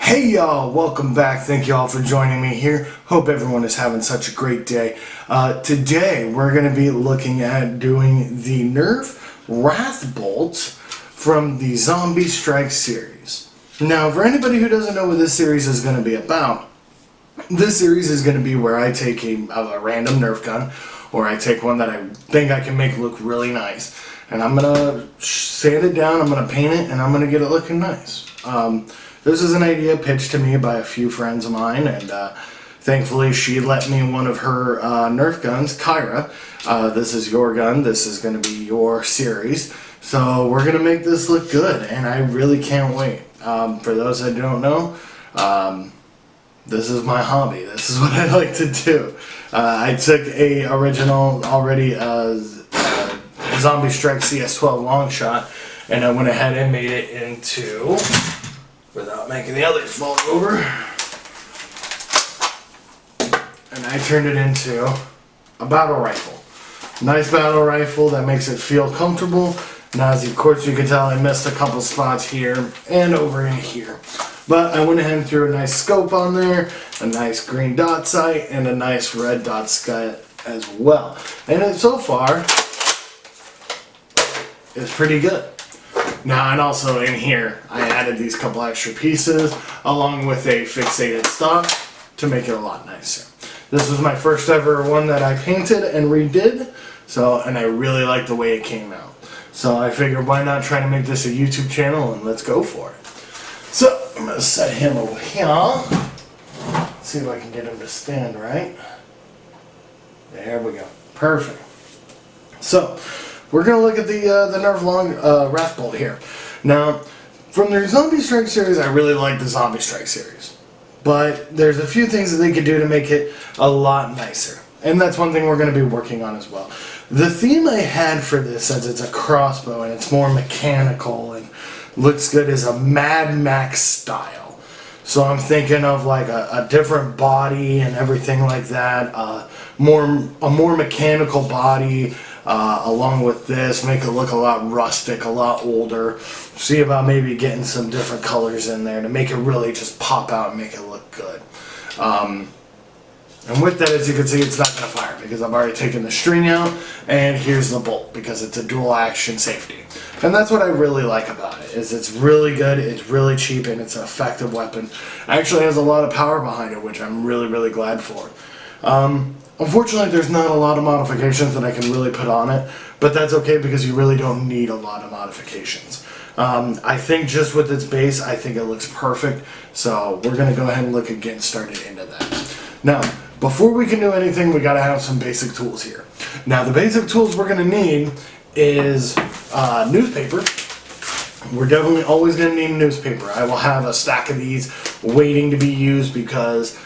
Hey y'all, welcome back. Thank y'all for joining me here. Hope everyone is having such a great day. Today we're going to be looking at doing the Nerf WrathBolt from the Zombie Strike series. Now, for anybody who doesn't know what this series is going to be about, this series is going to be where I take a random Nerf gun, or I take one that I think I can make look really nice, and I'm going to sand it down, I'm going to paint it, and I'm going to get it looking nice. This is an idea pitched to me by a few friends of mine, and thankfully she let me one of her Nerf guns, Kyra. This is your gun, this is going to be your series, so we're going to make this look good, and I really can't wait. For those that don't know, this is my hobby. This is what I like to do. I took a original already Zombie Strike CS12 long shot, and I went ahead and made it into, without making the others fall over, and I turned it into a battle rifle. Nice battle rifle that makes it feel comfortable. Now, as of course you can tell, I missed a couple spots here and over in here. But I went ahead and threw a nice scope on there, a nice green dot sight, and a nice red dot sight as well. And so far, it's pretty good. Now, and also in here, I added these couple extra pieces along with a fixated stock to make it a lot nicer. This was my first ever one that I painted and redid, and I really like the way it came out. So I figured, why not try to make this a YouTube channel, and let's go for it. So I'm going to set him over here. See if I can get him to stand right. There we go. Perfect. So we're going to look at the Nerf WrathBolt here. Now, from the Zombie Strike series, I really like the Zombie Strike series. But there's a few things that they could do to make it a lot nicer. And that's one thing we're going to be working on as well. The theme I had for this, since it's a crossbow and it's more mechanical and looks good, is a Mad Max style. So I'm thinking of like a different body and everything like that. A more mechanical body. Along with this, make it look a lot rustic, a lot older. See about maybe getting some different colors in there to make it really just pop out and make it look good. And with that, as you can see, it's not going to fire because I've already taken the string out, and here's the bolt because it's a dual action safety. And that's what I really like about it, is it's really good, it's really cheap, and it's an effective weapon. Actually has a lot of power behind it, which I'm really, really glad for. Unfortunately, there's not a lot of modifications that I can really put on it, but that's okay because you really don't need a lot of modifications. I think just with its base, I think it looks perfect, so we're going to go ahead and look at getting started into that. Now, before we can do anything, we got to have some basic tools here. Now, the basic tools we're going to need is newspaper. We're definitely always going to need newspaper. I will have a stack of these waiting to be used because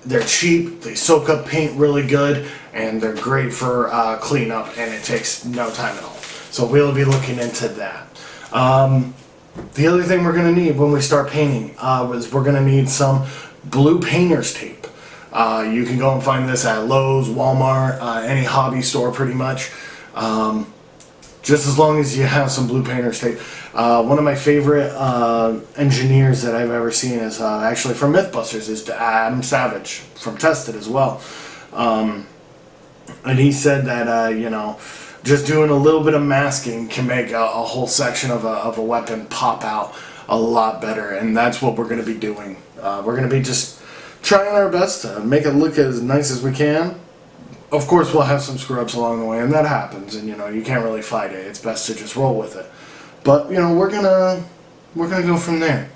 they're cheap, they soak up paint really good, and they're great for cleanup, and it takes no time at all. So we'll be looking into that. The other thing we're going to need when we start painting is we're going to need some blue painter's tape. You can go and find this at Lowe's, Walmart, any hobby store pretty much. Just as long as you have some blue painter's tape. One of my favorite engineers that I've ever seen is actually from Mythbusters, is Adam Savage from Tested as well. And he said that, you know, just doing a little bit of masking can make a whole section of a weapon pop out a lot better, and that's what we're going to be doing. We're going to be just trying our best to make it look as nice as we can. Of course, we'll have some screw-ups along the way, and that happens, and, you know, you can't really fight it. It's best to just roll with it. But, you know, we're gonna go from there.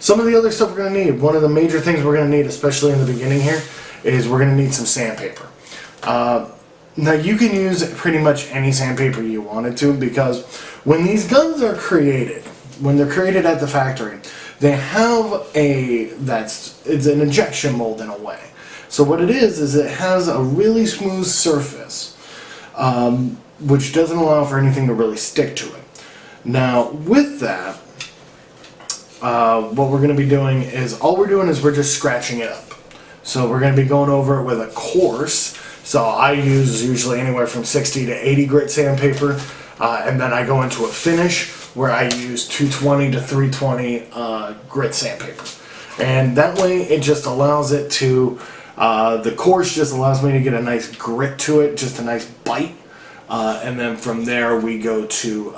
Some of the other stuff we're gonna need, one of the major things we're gonna need, especially in the beginning here, is we're gonna need some sandpaper. Now, you can use pretty much any sandpaper you wanted to, because when these guns are created, when they're created at the factory, they have it's an injection mold in a way. So what it is it has a really smooth surface, which doesn't allow for anything to really stick to it. Now, with that, what we're going to be doing is, we're just scratching it up. So we're going to be going over it with a coarse. So I use usually anywhere from 60 to 80 grit sandpaper, and then I go into a finish where I use 220 to 320 grit sandpaper. And that way it just allows it to, the course just allows me to get a nice grit to it, just a nice bite. And then from there we go to,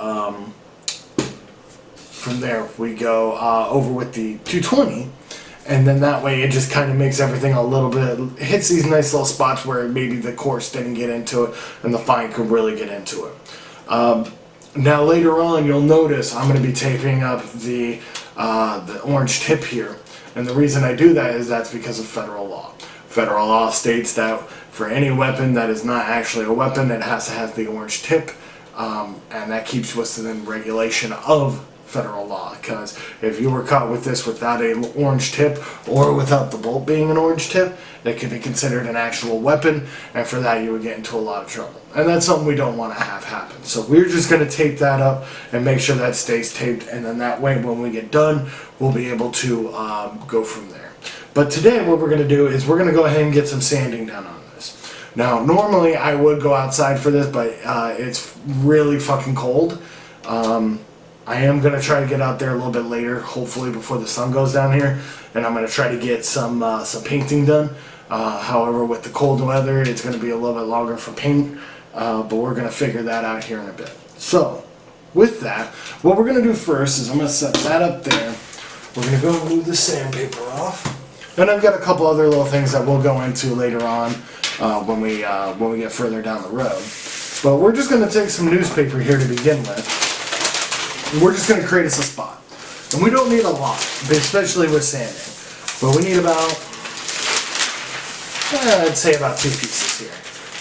over with the 220. And then that way it just kind of makes everything a little bit, hits these nice little spots where maybe the course didn't get into it and the fine could really get into it. Now later on you'll notice I'm going to be taping up the orange tip here. And the reason I do that is that's because of federal law. Federal law states that for any weapon that is not actually a weapon, it has to have the orange tip. And that keeps within regulation of federal law, because if you were caught with this without an orange tip or without the bolt being an orange tip, that could be considered an actual weapon, and for that you would get into a lot of trouble. And that's something we don't want to have happen. So we're just going to tape that up and make sure that stays taped, and then that way when we get done we'll be able to go from there. But today what we're going to do is we're going to go ahead and get some sanding done on this. Now normally I would go outside for this, but it's really fucking cold. I am going to try to get out there a little bit later, hopefully before the sun goes down here, and I'm going to try to get some painting done. However, with the cold weather, it's going to be a little bit longer for paint, but we're going to figure that out here in a bit. So, with that, what we're going to do first is I'm going to set that up there. We're going to go and move the sandpaper off. And I've got a couple other little things that we'll go into later on when we get further down the road. But we're just going to take some newspaper here to begin with. We're just going to create us a spot. And we don't need a lot, especially with sanding. But we need about, I'd say about 2 pieces here.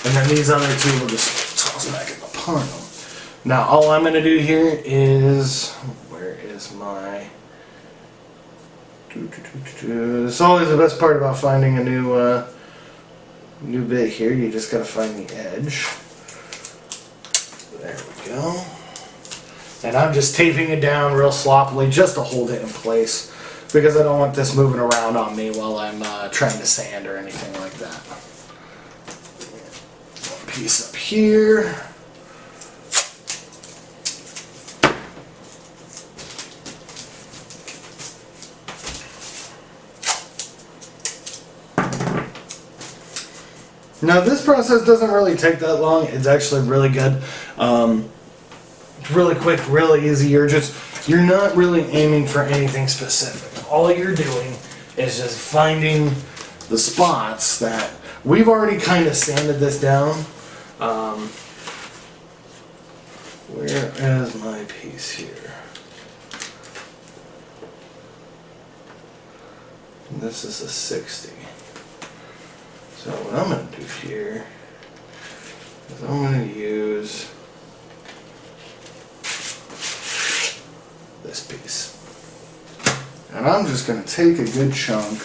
And then these other 2 we'll just toss back in the pile. Now all I'm going to do here is, where is my, it's always the best part about finding a new bit here. You just got to find the edge. There we go. And I'm just taping it down real sloppily just to hold it in place, because I don't want this moving around on me while I'm trying to sand or anything like that. One piece up here. Now this process doesn't really take that long. It's actually really good. It's really quick, really easy. You're not really aiming for anything specific. All you're doing is just finding the spots that we've already kind of sanded this down. Where is my piece here? This is a 60. So what I'm going to do here is I'm going to use this piece. And I'm just going to take a good chunk.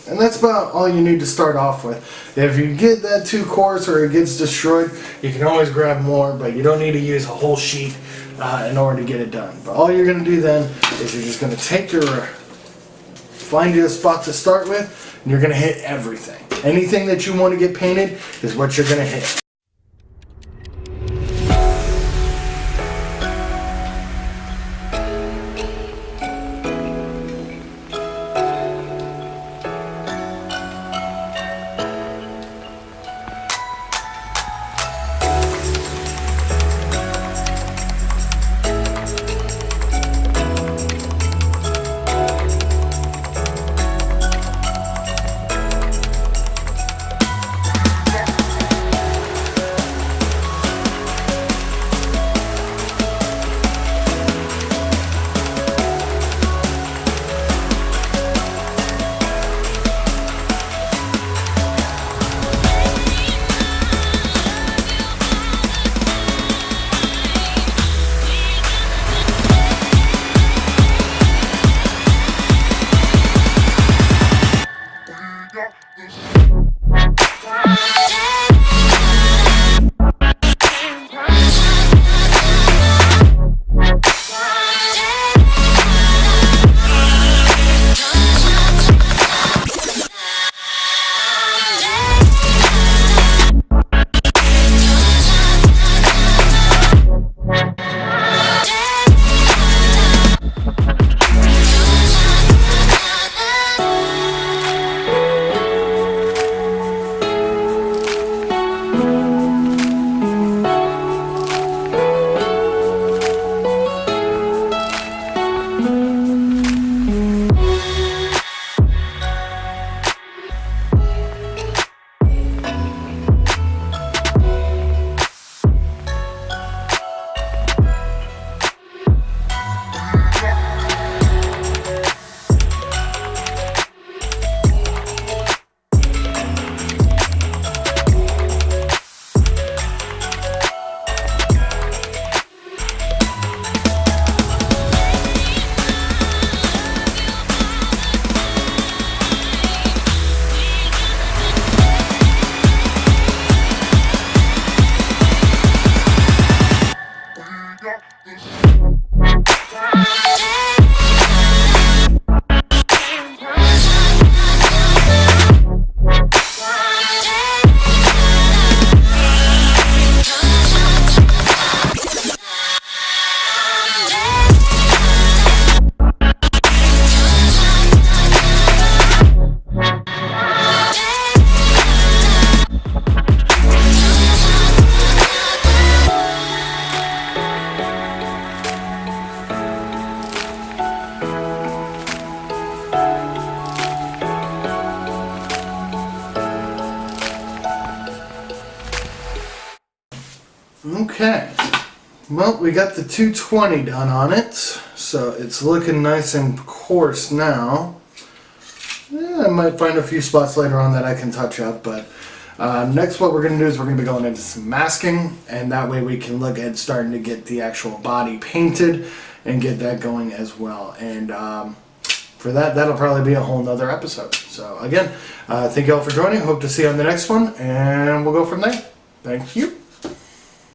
And that's about all you need to start off with. If you get that too coarse or it gets destroyed, you can always grab more, but you don't need to use a whole sheet in order to get it done. But all you're going to do then is you're just going to take find you a spot to start with, and you're going to hit everything. Anything that you want to get painted is what you're going to hit. well, we got the 220 done on it, so it's looking nice and coarse now. Yeah, I might find a few spots later on that I can touch up, but next what we're going to do is we're going to be going into some masking, and that way we can look at starting to get the actual body painted and get that going as well. And for that, that'll probably be a whole nother episode. So again, thank you all for joining. Hope to see you on the next one, and we'll go from there. Thank you.